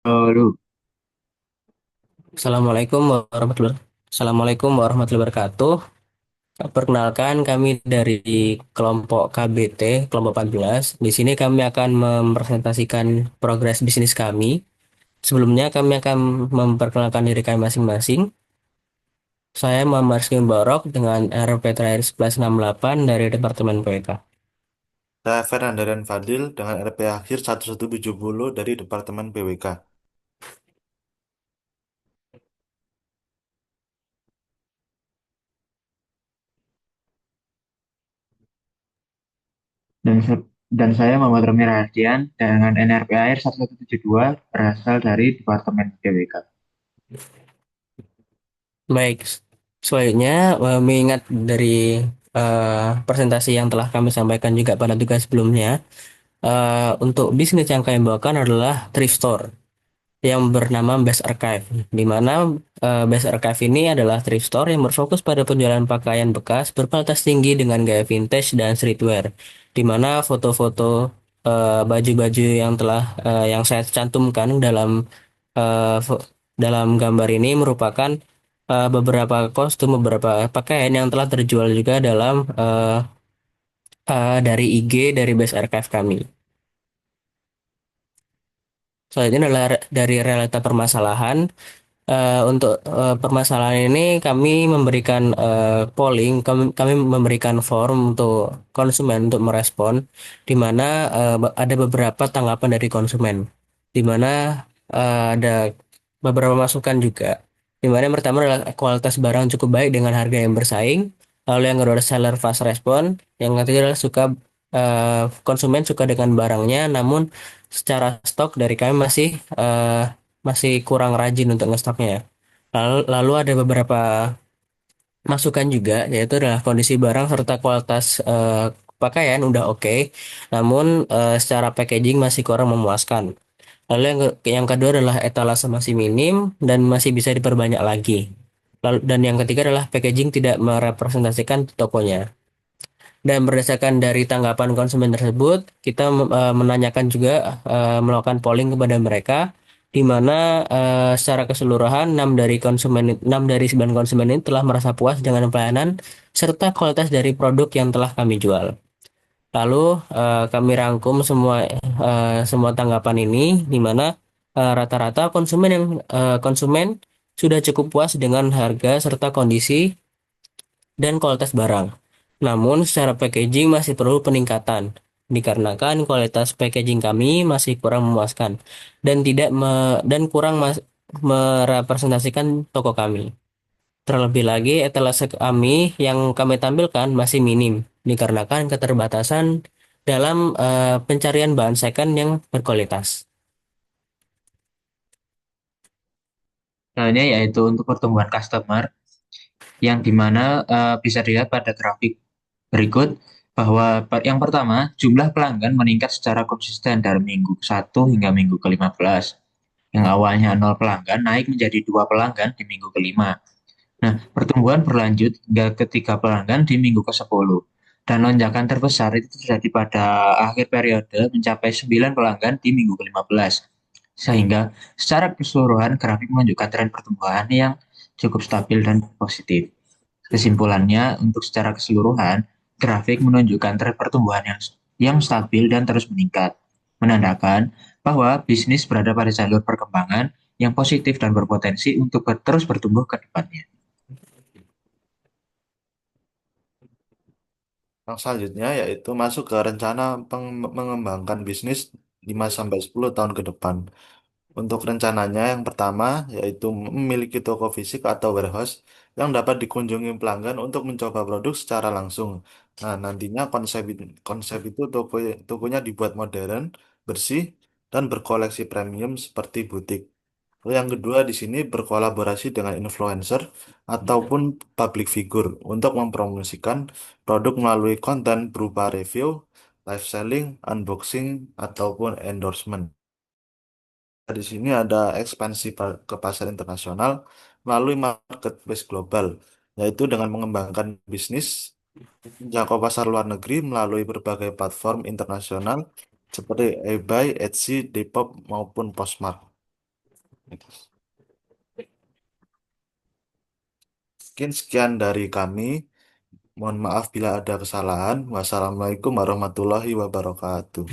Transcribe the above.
Lalu, Assalamualaikum warahmatullahi wabarakatuh. Perkenalkan kami dari kelompok KBT, kelompok 14. Di sini kami akan mempresentasikan progres bisnis kami. Sebelumnya kami akan memperkenalkan diri kami masing-masing. Saya Muhammad Rizky Borok dengan RP terakhir 1168 dari Departemen PWK. saya Fernandarian Fadil dengan RP akhir 1170 dari Departemen PWK. Dan, dan saya Muhammad Romi Rahardian dengan NRP Air 1172 berasal dari Departemen PWK. Baik, selanjutnya mengingat dari presentasi yang telah kami sampaikan juga pada tugas sebelumnya, untuk bisnis yang kami bawakan adalah thrift store yang bernama Best Archive, di mana Best Archive ini adalah thrift store yang berfokus pada penjualan pakaian bekas berkualitas tinggi dengan gaya vintage dan streetwear, di mana foto-foto baju-baju yang saya cantumkan dalam dalam gambar ini merupakan beberapa kostum, beberapa pakaian yang telah terjual juga dalam dari IG dari Best Archive kami. Selanjutnya adalah dari realita permasalahan. Untuk permasalahan ini kami memberikan polling, kami memberikan form untuk konsumen untuk merespon, di mana ada beberapa tanggapan dari konsumen, di mana ada beberapa masukan juga. Di mana yang pertama adalah kualitas barang cukup baik dengan harga yang bersaing. Lalu yang kedua adalah seller fast respon. Yang ketiga adalah konsumen suka dengan barangnya, namun secara stok dari kami masih kurang rajin untuk ngestoknya. Lalu ada beberapa masukan juga, yaitu adalah kondisi barang serta kualitas pakaian udah oke, namun secara packaging masih kurang memuaskan. Lalu yang kedua adalah etalase masih minim dan masih bisa diperbanyak lagi. Dan yang ketiga adalah packaging tidak merepresentasikan tokonya. Dan berdasarkan dari tanggapan konsumen tersebut, kita menanyakan juga melakukan polling kepada mereka, di mana secara keseluruhan 6 dari 9 konsumen ini telah merasa puas dengan pelayanan serta kualitas dari produk yang telah kami jual. Lalu kami rangkum semua tanggapan ini, di mana rata-rata konsumen sudah cukup puas dengan harga serta kondisi dan kualitas barang. Namun, secara packaging masih perlu peningkatan, dikarenakan kualitas packaging kami masih kurang memuaskan dan tidak dan kurang merepresentasikan toko kami. Terlebih lagi, etalase kami yang kami tampilkan masih minim, dikarenakan keterbatasan dalam pencarian bahan second yang berkualitas. Selanjutnya yaitu untuk pertumbuhan customer yang dimana bisa dilihat pada grafik berikut bahwa yang pertama jumlah pelanggan meningkat secara konsisten dari minggu ke-1 hingga minggu ke-15. Yang awalnya 0 pelanggan naik menjadi 2 pelanggan di minggu kelima. Nah, pertumbuhan berlanjut hingga ketiga pelanggan di minggu ke-10. Dan lonjakan terbesar itu terjadi pada akhir periode mencapai 9 pelanggan di minggu ke-15. Sehingga secara keseluruhan grafik menunjukkan tren pertumbuhan yang cukup stabil dan positif. Kesimpulannya, untuk secara keseluruhan, grafik menunjukkan tren pertumbuhan yang stabil dan terus meningkat, menandakan bahwa bisnis berada pada jalur perkembangan yang positif dan berpotensi untuk terus bertumbuh ke depannya. Yang selanjutnya yaitu masuk ke rencana mengembangkan bisnis 5 sampai 10 tahun ke depan. Untuk rencananya yang pertama yaitu memiliki toko fisik atau warehouse yang dapat dikunjungi pelanggan untuk mencoba produk secara langsung. Nah, nantinya konsep itu tokonya dibuat modern, bersih, dan berkoleksi premium seperti butik. Lalu yang kedua di sini berkolaborasi dengan influencer ataupun public figure untuk mempromosikan produk melalui konten berupa review, live selling, unboxing, ataupun endorsement. Di sini ada ekspansi ke pasar internasional melalui marketplace global, yaitu dengan mengembangkan bisnis menjangkau pasar luar negeri melalui berbagai platform internasional seperti eBay, Etsy, Depop, maupun Postmark. Mungkin sekian dari kami. Mohon maaf bila ada kesalahan. Wassalamualaikum warahmatullahi wabarakatuh.